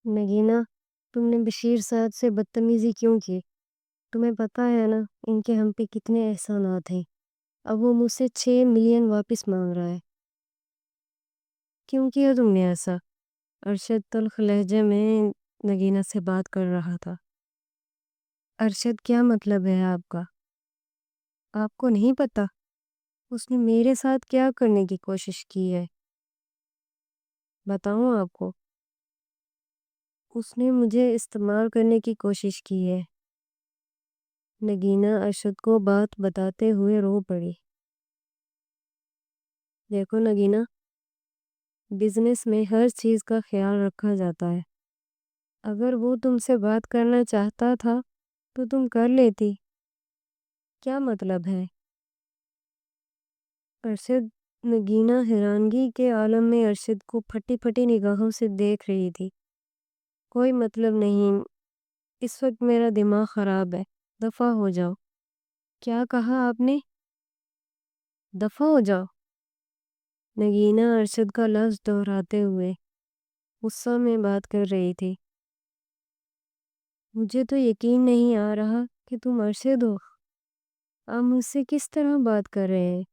نگینا، تم نے بشیر صاحب سے بدتمیزی کیوں کی؟ تمہیں پتہ ہے نا ان کے ہم پہ کتنے احسانات ہیں۔ اب وہ مجھ سے 6 ملین واپس مانگ رہا ہے۔ کیوں کیا تم نے ایسا؟ ارشد تلخ لہجے میں نگینا سے بات کر رہا تھا۔ ارشد، کیا مطلب ہے آپ کا؟ آپ کو نہیں پتا اس نے میرے ساتھ کیا کرنے کی کوشش کی ہے؟ بتاؤں آپ کو؟ اس نے مجھے استعمال کرنے کی کوشش کی ہے۔ نگینا ارشد کو بات بتاتے ہوئے رو پڑی۔ دیکھو نگینا، بزنس میں ہر چیز کا خیال رکھا جاتا ہے۔ اگر وہ تم سے بات کرنا چاہتا تھا تو تم کر لیتی۔ کیا مطلب ہے؟ ارشد نگینا حیرانگی کے عالم میں ارشد کو پھٹی پھٹی نگاہوں سے دیکھ رہی تھی۔ کوئی مطلب نہیں، اس وقت میرا دماغ خراب ہے، دفع ہو جاؤ۔ کیا کہا آپ نے؟ دفع ہو جاؤ؟ نگینا ارشد کا لفظ دہراتے ہوئے غصہ میں بات کر رہی تھی۔ مجھے تو یقین نہیں آ رہا کہ تم ارشد ہو۔ آپ مجھ سے کس طرح بات کر رہے ہیں؟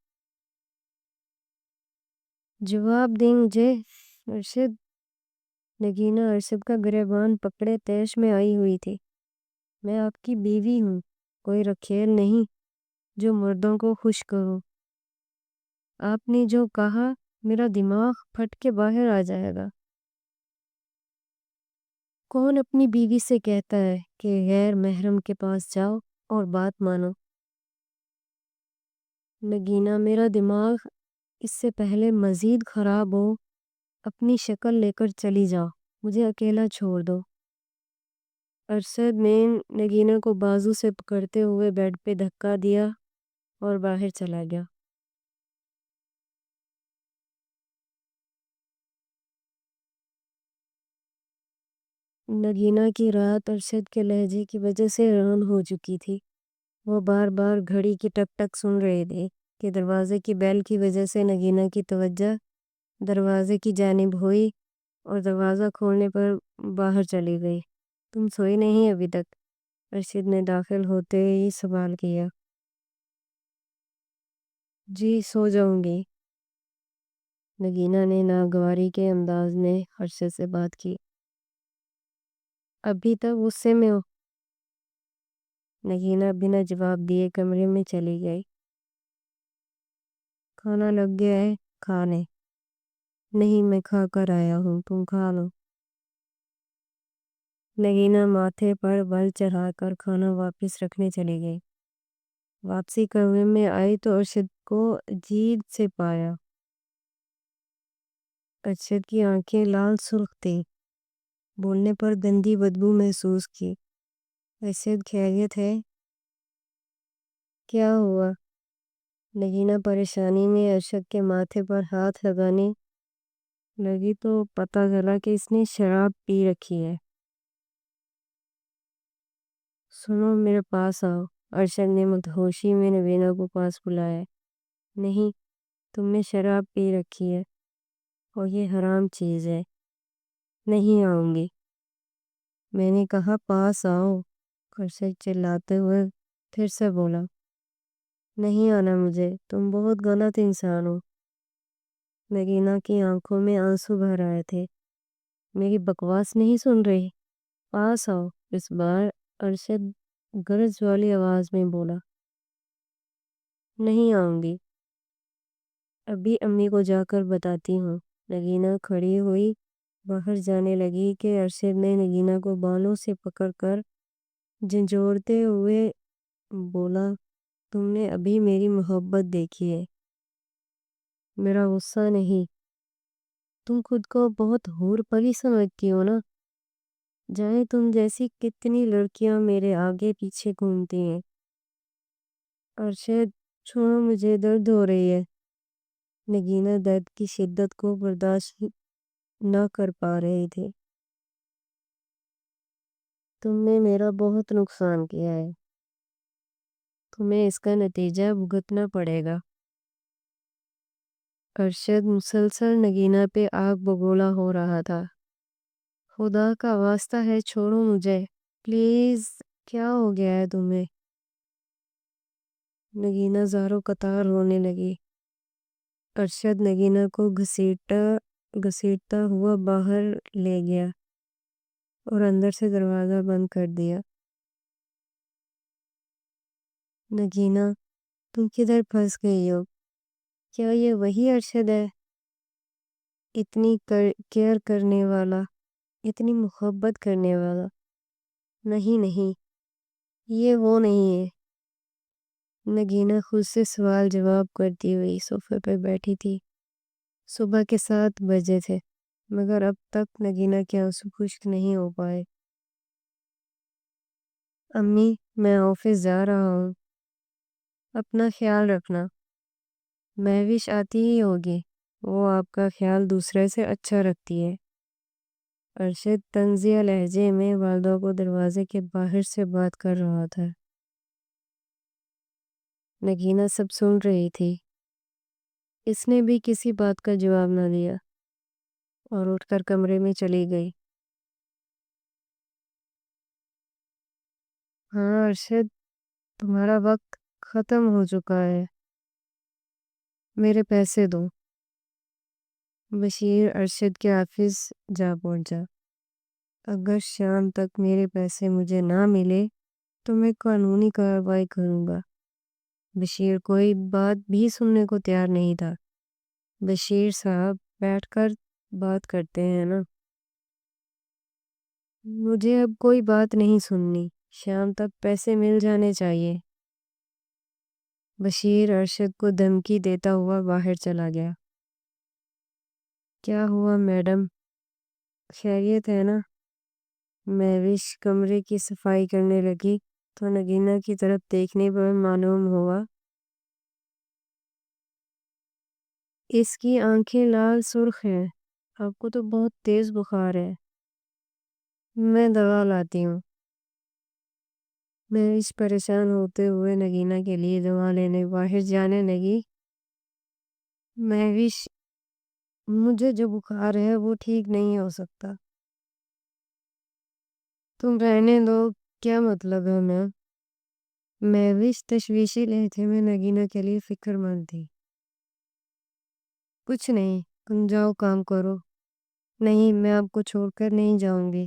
جواب دیں مجھے ارشد۔ نگینا ارشد کا گریبان پکڑے تیش میں آئی ہوئی تھی۔ میں آپ کی بیوی ہوں، کوئی رکھیل نہیں جو مردوں کو خوش کروں۔ آپ نے جو کہا میرا دماغ پھٹ کے باہر آ جائے گا۔ کون اپنی بیوی سے کہتا ہے کہ غیر محرم کے پاس جاؤ اور بات مانو؟ نگینا، میرا دماغ اس سے پہلے مزید خراب ہو اپنی شکل لے کر چلی جاؤ، مجھے اکیلا چھوڑ دو۔ ارشد نے نگینا کو بازو سے پکڑتے ہوئے بیڈ پہ دھکا دیا اور باہر چلا گیا۔ نگینا کی رات ارشد کے لہجے کی وجہ سے ران ہو چکی تھی۔ وہ بار بار گھڑی کی ٹک ٹک سن رہے تھے کہ دروازے کی بیل کی وجہ سے نگینا کی توجہ دروازے کی جانب ہوئی اور دروازہ کھولنے پر باہر چلی گئی۔ تم سوئی نہیں ابھی تک؟ ارشد نے داخل ہوتے ہی سوال کیا۔ جی سو جاؤں گی۔ نگینا نے ناگواری کے انداز میں ارشد سے بات کی۔ ابھی تک غصے میں ہو؟ نگینا بنا جواب دیے کمرے میں چلی گئی۔ کھانا لگ گیا ہے، کھانے؟ نہیں، میں کھا کر آیا ہوں، تم کھا لو۔ نگینا ماتھے پر بل چڑھا کر کھانا واپس رکھنے چلی گئی۔ واپسی کمرے میں آئی تو ارشد کو عجیب سے پایا۔ ارشد کی آنکھیں لال سرخ تھیں، بولنے پر گندی بدبو محسوس کی۔ ارشد، خیریت ہے؟ کیا ہوا؟ نگینا پریشانی میں ارشد کے ماتھے پر ہاتھ لگانے لگی تو پتہ چلا کہ اس نے شراب پی رکھی ہے۔ سنو، میرے پاس آؤ، ارشد نے مدہوشی میں نگینا کو پاس بلایا۔ نہیں، تم نے شراب پی رکھی ہے اور یہ حرام چیز ہے۔ نہیں آؤں گی۔ میں نے کہا پاس آؤ، ارشد چلاتے ہوئے پھر سے بولا۔ نہیں آنا مجھے، تم بہت غلط انسان ہو۔ نگینا کی آنکھوں میں آنسو بھر آئے تھے۔ میری بکواس نہیں سن رہی؟ پاس آؤ، اس بار ارشد گرج والی آواز میں بولا۔ نہیں آؤں گی، ابھی امی کو جا کر بتاتی ہوں۔ نگینا کھڑی ہوئی باہر جانے لگی کہ ارشد نے نگینا کو بالوں سے پکڑ کر جھنجھوڑتے ہوئے بولا، تم نے ابھی میری محبت دیکھی ہے، میرا غصہ نہیں۔ تم خود کو بہت حور پری سمجھتی ہو نا؟ جائیں تم جیسی کتنی لڑکیاں میرے آگے پیچھے گھومتی ہیں۔ ارشد، چھوڑو مجھے، درد ہو رہی ہے۔ نگینا درد کی شدت کو برداشت نہ کر پا رہی تھی۔ تم نے میرا بہت نقصان کیا ہے، تمہیں اس کا نتیجہ بھگتنا پڑے گا۔ ارشد مسلسل نگینا پہ آگ بگولا ہو رہا تھا۔ خدا کا واسطہ ہے چھوڑو مجھے پلیز، کیا ہو گیا ہے تمہیں؟ نگینہ زاروں قطار رونے لگی۔ ارشد نگینہ کو گھسیٹتا ہوا باہر لے گیا اور اندر سے دروازہ بند کر دیا۔ نگینہ تم کدھر پھنس گئی ہو؟ کیا یہ وہی ارشد ہے؟ اتنی کیئر کرنے والا، اتنی محبت کرنے والا؟ نہیں نہیں، یہ وہ نہیں ہے۔ نگینہ خود سے سوال جواب کرتی ہوئی صوفے پہ بیٹھی تھی۔ صبح کے 7 بجے تھے مگر اب تک نگینہ کے آنسو خشک نہیں ہو پائے۔ امی میں آفس جا رہا ہوں، اپنا خیال رکھنا۔ مہوش آتی ہی ہوگی، وہ آپ کا خیال دوسرے سے اچھا رکھتی ہے۔ ارشد طنزیہ لہجے میں والدہ کو دروازے کے باہر سے بات کر رہا تھا۔ نگینہ سب سن رہی تھی۔ اس نے بھی کسی بات کا جواب نہ دیا اور اٹھ کر کمرے میں چلی گئی۔ ہاں ارشد، تمہارا وقت ختم ہو چکا ہے، میرے پیسے دو۔ بشیر ارشد کے آفس جا پہنچا۔ اگر شام تک میرے پیسے مجھے نہ ملے تو میں قانونی کارروائی کروں گا۔ بشیر کوئی بات بھی سننے کو تیار نہیں تھا۔ بشیر صاحب بیٹھ کر بات کرتے ہیں نا۔ مجھے اب کوئی بات نہیں سننی، شام تک پیسے مل جانے چاہیے۔ بشیر ارشد کو دھمکی دیتا ہوا باہر چلا گیا۔ کیا ہوا میڈم، خیریت ہے نا؟ مہوش کمرے کی صفائی کرنے لگی تو نگینہ کی طرف دیکھنے پر معلوم ہوا اس کی آنکھیں لال سرخ ہیں۔ آپ کو تو بہت تیز بخار ہے، میں دوا لاتی ہوں۔ مہوش پریشان ہوتے ہوئے نگینہ کے لیے دوا لینے باہر جانے لگی۔ مہوش، مجھے جو بخار ہے وہ ٹھیک نہیں ہو سکتا، تم رہنے دو۔ کیا مطلب ہے میم؟ مہوش تشویشی لہجے میں نگینہ کے لیے فکر مند تھی۔ کچھ نہیں، تم جاؤ کام کرو۔ نہیں، میں آپ کو چھوڑ کر نہیں جاؤں گی۔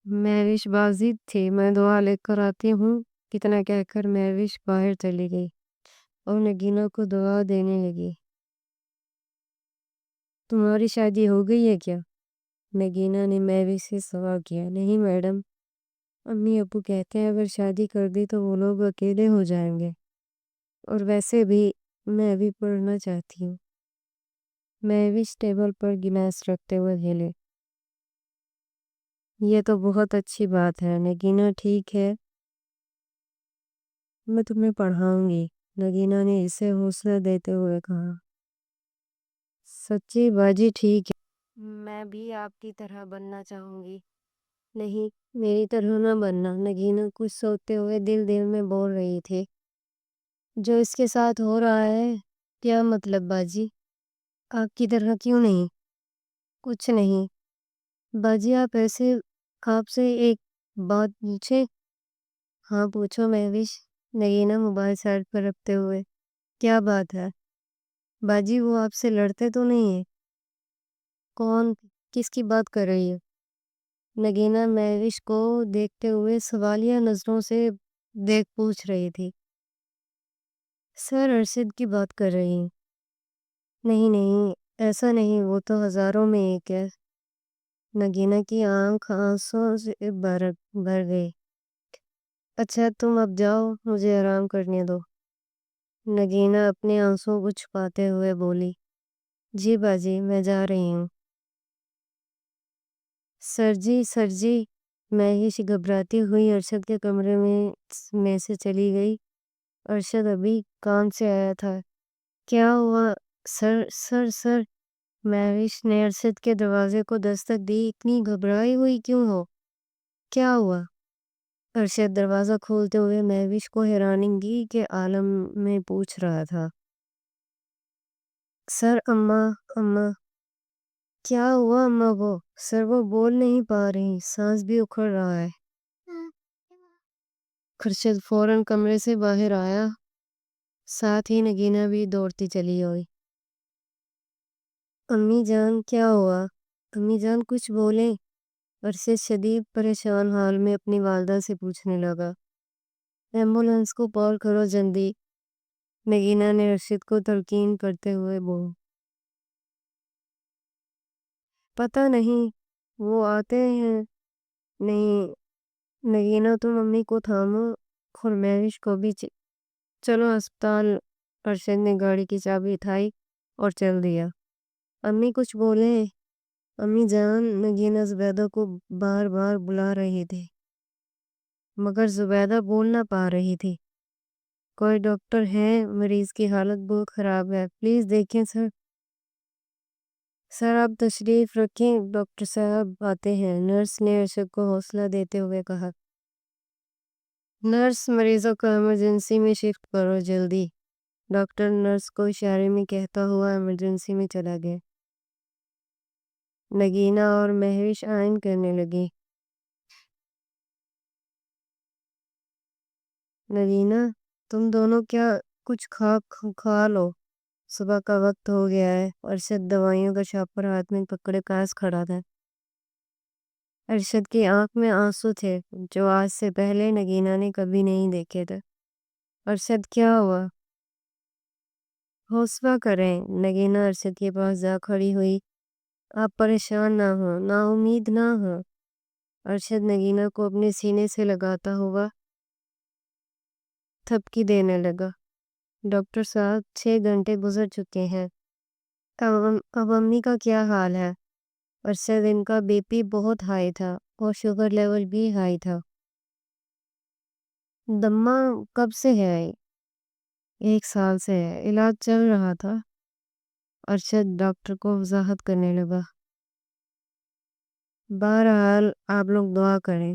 مہوش بازید تھی، میں دعا لے کر آتی ہوں، کتنا کہہ کر مہوش باہر چلی گئی اور نگینہ کو دعا دینے لگی۔ تمہاری شادی ہو گئی ہے کیا؟ نگینہ نے مہوش سے سوال کیا۔ نہیں میڈم، امی ابو کہتے ہیں اگر شادی کر دی تو وہ لوگ اکیلے ہو جائیں گے، اور ویسے بھی میں ابھی پڑھنا چاہتی ہوں۔ مہوش ٹیبل پر گلاس رکھتے ہوئے ہلے۔ یہ تو بہت اچھی بات ہے نگینہ، ٹھیک ہے میں تمہیں پڑھاؤں گی، نگینہ نے اسے حوصلہ دیتے ہوئے کہا۔ سچی باجی ٹھیک ہے، میں بھی آپ کی طرح بننا چاہوں گی۔ نہیں، میری طرح نہ بننا، نگینہ کچھ سوچتے ہوئے دل دل میں بول رہی تھی۔ جو اس کے ساتھ ہو رہا ہے، کیا مطلب باجی؟ آپ کی طرح کیوں نہیں؟ کچھ نہیں باجی، آپ سے ایک بات پوچھے؟ ہاں پوچھو مہوش، نگینہ موبائل سائڈ پر رکھتے ہوئے۔ کیا بات ہے باجی؟ وہ آپ سے لڑتے تو نہیں ہیں؟ کون؟ کس کی بات کر رہی ہے؟ نگینہ مہوش کو دیکھتے ہوئے سوالیہ نظروں سے پوچھ رہی تھی۔ سر ارشد کی بات کر رہی ہیں؟ نہیں نہیں، ایسا نہیں، وہ تو ہزاروں میں ایک ہے۔ نگینہ کی آنکھ آنسوں سے بھر گئی۔ اچھا تم اب جاؤ، مجھے آرام کرنے دو۔ نگینہ اپنے آنسوں کو چھپاتے ہوئے بولی۔ جی باجی، میں جا رہی ہوں۔ سر جی، مہوش گھبراتی ہوئی ارشد کے کمرے میں سے چلی گئی۔ ارشد ابھی کام سے آیا تھا۔ کیا ہوا؟ سر مہوش نے ارشد کے دروازے کو دستک دی۔ اتنی گھبرائی ہوئی کیوں ہو؟ کیا ہوا؟ ارشد دروازہ کھولتے ہوئے مہوش کو حیرانگی کے عالم میں پوچھ رہا تھا۔ سر اماں کیا ہوا اماں کو؟ سر وہ بول نہیں پا رہی، سانس بھی اکھڑ رہا ہے۔ خرشد فوراً کمرے سے باہر آیا، ساتھ ہی نگینہ بھی دوڑتی چلی آئی۔ امی جان کیا ہوا؟ امی جان کچھ بولیں۔ ارشد شدید پریشان حال میں اپنی والدہ سے پوچھنے لگا۔ ایمبولینس کو کال کرو جلدی، نگینہ نے ارشد کو تلقین کرتے ہوئے بولا۔ پتہ نہیں، وہ آتے ہیں نہیں۔ نگینہ تم امی کو تھامو، اور مہوش کو بھی چلو ہسپتال۔ ارشد نے گاڑی کی چابی اٹھائی اور چل دیا۔ امی کچھ بولے۔ امی جان، نگینہ زبیدہ کو بار بار بلا رہی تھی، مگر زبیدہ بول نہ پا رہی تھی۔ کوئی ڈاکٹر ہے؟ مریض کی حالت بہت خراب ہے، پلیز دیکھیں سر۔ سر آپ تشریف رکھیں، ڈاکٹر صاحب آتے ہیں، نرس نے ارشد کو حوصلہ دیتے ہوئے کہا۔ نرس، مریضوں کو ایمرجنسی میں شفٹ کرو جلدی۔ ڈاکٹر نرس کو اشارے میں کہتا ہوا ایمرجنسی میں چلا گیا۔ نگینہ اور مہوش آئین کرنے لگی۔ نگینہ، تم دونوں کیا کچھ کھا لو، صبح کا وقت ہو گیا ہے۔ ارشد دوائیوں کا شاپر ہاتھ میں پکڑے پاس کھڑا تھا۔ ارشد کی آنکھ میں آنسو تھے جو آج سے پہلے نگینہ نے کبھی نہیں دیکھے تھے۔ ارشد کیا ہوا؟ حوصلہ کریں، نگینہ ارشد کے پاس جا کھڑی ہوئی۔ آپ پریشان نہ ہوں، نا امید نہ ہوں۔ ارشد نگینہ کو اپنے سینے سے لگاتا ہوا تھپکی دینے لگا۔ ڈاکٹر صاحب، 6 گھنٹے گزر چکے ہیں، اب امی کا کیا حال ہے؟ ارشد، ان کا بی پی بہت ہائی تھا اور شوگر لیول بھی ہائی تھا۔ دمہ کب سے ہے؟ 1 سال سے ہے، علاج چل رہا تھا۔ ارشد ڈاکٹر کو وضاحت کرنے لگا۔ بہرحال آپ لوگ دعا کریں۔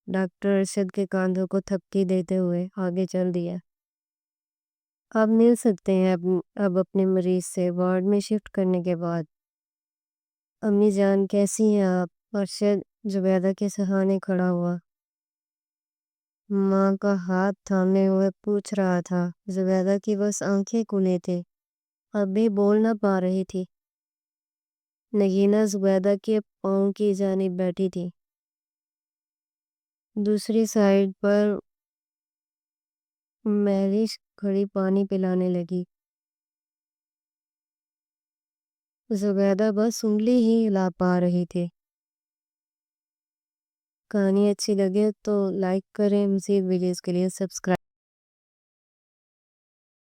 ڈاکٹر ارشد کے کاندھوں کو تھپکی دیتے ہوئے آگے چل دیا۔ آپ مل سکتے ہیں اب اپنے مریض سے وارڈ میں شفٹ کرنے کے بعد۔ امی جان کیسی ہیں آپ؟ ارشد زبیدہ کے سہانے کھڑا ہوا، ماں کا ہاتھ تھامے ہوئے پوچھ رہا تھا۔ زبیدہ کی بس آنکھیں کھلے تھے، اب بھی بول نہ پا رہی تھی۔ نگینہ زبیدہ کے پاؤں کی جانب بیٹھی تھی، دوسری سائیڈ پر مہوش کھڑی پانی پلانے لگی۔ زبیدہ بس انگلی ہی ہلا پا رہی تھی۔ کہانی اچھی لگے تو لائک کریں، مزید ویڈیوز کے لیے سبسکرائب